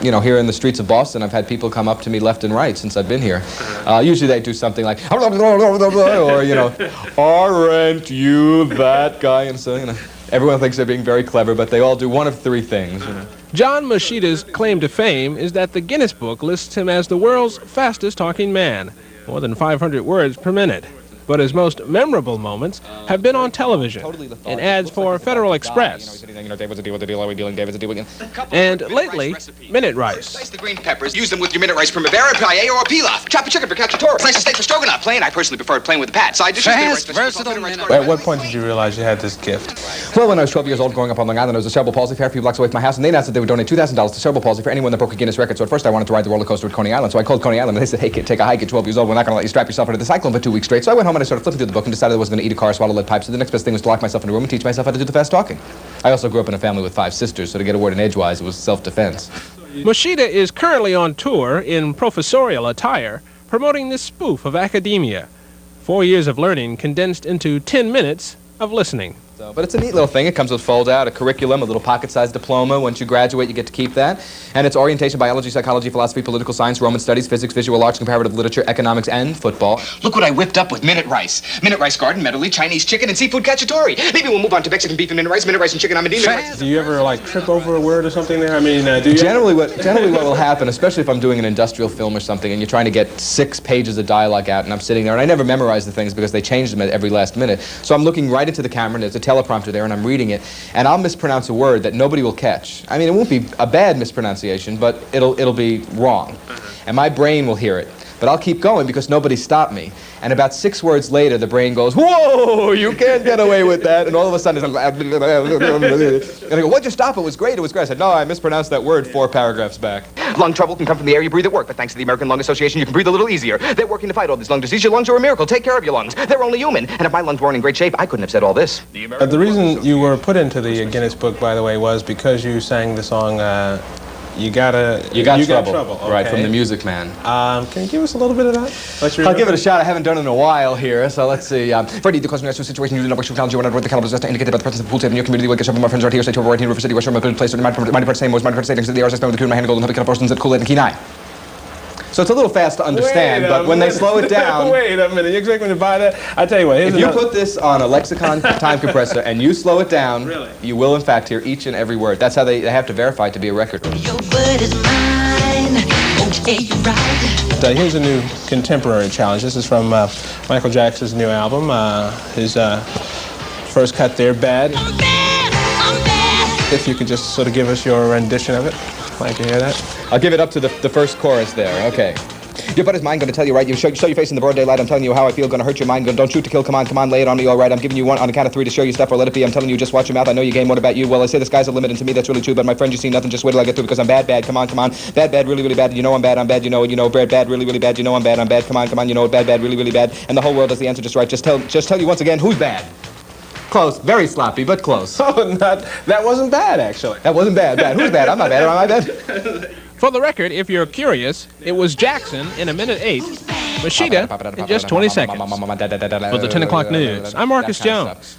you know, here in the streets of Boston, I've had people come up to me left and right since I've been here. Usually they do something like, or, you know, aren't you that guy? And so, you know, everyone thinks they're being very clever, but they all do one of three things. You know. John Mashida's claim to fame is that the Guinness Book lists him as the world's fastest talking man, more than 500 words per minute. But his most memorable moments have been on television, in ads for Federal Express. And lately, Minute Rice. Slice the green peppers, use them with your Minute Rice Primavera, paella, or pilaf. Chop a chicken for cacciatore. Slice a steak for stroganoff. Plain, I personally prefer plain with the pat. Side dishes, Fast, versatile Minute At what point did you realize you had this gift? Well, when I was 12 years old, growing up on Long Island, there was a cerebral palsy fair a few blocks away from my house, and they announced that they would donate $2,000 to cerebral palsy for anyone that broke a Guinness record. So at first I wanted to ride the roller coaster at Coney Island, so I called Coney Island, and they said, hey kid, take a hike at 12 years old. We're not going to let you strap yourself into the cyclone for 2 weeks straight. So I went home and I started flipping through the book and decided I wasn't going to eat a car, swallow lead pipes. So the next best thing was to lock myself in a room and teach myself how to do the fast talking. I also grew up in a family with 5 sisters, so to get a word in edgewise, it was self-defense. Mashida is currently on tour in professorial attire, promoting this spoof of academia. 4 years of learning condensed into 10 minutes of listening. But it's a neat little thing. It comes with fold-out, a curriculum, a little pocket-sized diploma. Once you graduate, you get to keep that. And it's orientation, biology, psychology, philosophy, political science, Roman studies, physics, visual arts, comparative literature, economics, and football. Look what I whipped up with Minute Rice. Minute Rice garden, medley, Chinese chicken, and seafood cacciatore. Maybe we'll move on to Mexican beef and Minute Rice and chicken amadina. Do you ever, like, trip over a word or something there? I mean, do you... Generally what will happen, especially if I'm doing an industrial film or something, and you're trying to get 6 pages of dialogue out, and I'm sitting there, and I never memorize the things because they change them at every last minute. So I'm looking right into the camera, and there's a teleprompter there, and I'm reading it, and I'll mispronounce a word that nobody will catch. I mean, it won't be a bad mispronunciation, but it'll be wrong. And my brain will hear it. But I'll keep going because nobody stopped me. And about 6 words later, the brain goes, whoa, you can't get away with that. And all of a sudden, and I go, what'd you stop? It was great. It was great. I said, no, I mispronounced that word 4 paragraphs back. Lung trouble can come from the air you breathe at work, but thanks to the American Lung Association, you can breathe a little easier. They're working to fight all this lung disease. Your lungs are a miracle. Take care of your lungs. They're only human. And if my lungs weren't in great shape, I couldn't have said all this. The reason you were put into the Guinness Book, by the way, was because you sang the song, You Got Trouble. Okay. Right, from The Music Man. Can you give us a little bit of that? I'll give it a shot. I haven't done it in a while here, so let's see. Freddie, the question is situation you do not wish to challenge you when the caliber is just indicated by the presence of the pool table in your community. Will get some of my friends right here, say to a right here, River City, West Shore, a good place, mind part same, mind part savings, the hours I spend with the crew in my hand, golden, kind of persons at Kool-Aid and Kenai. So it's a little fast to understand, but when they slow it down... Wait a minute, you expect me to buy that? I tell you what, if you put this on a lexicon time compressor and you slow it down, you will in fact hear each and every word. That's how they have to verify it to be a record. Your word is mine. Okay, you're right. Here's a new contemporary challenge. This is from Michael Jackson's new album. His first cut there, Bad. I'm bad. If you could just sort of give us your rendition of it. I'd like to hear that. I'll give it up to the first chorus there. Okay. Your butt is mine, gonna tell you right. You show your face in the broad daylight. I'm telling you how I feel, gonna hurt your mind. Don't shoot to kill, come on, lay it on me, all right. I'm giving you one on the count of 3 to show you stuff or let it be. I'm telling you, just watch your mouth. I know you game. What about you? Well, I say the sky's the limit, and to me that's really true. But my friend, you see nothing. Just wait till I get through because I'm bad. Come on. Bad, really bad. You know I'm bad. You know, bad, really bad. You know I'm bad. Come on. You know bad, really bad. And the whole world does the answer just right. Just tell you once again who's bad. Close, very sloppy, but close. Oh, that wasn't bad, actually. That wasn't bad. Who's bad? I'm not bad. Am I bad? For the record, if you're curious, it was Jackson in 1:08, Mashida in just 20 seconds. For the 10 o'clock news, I'm Marcus Jones.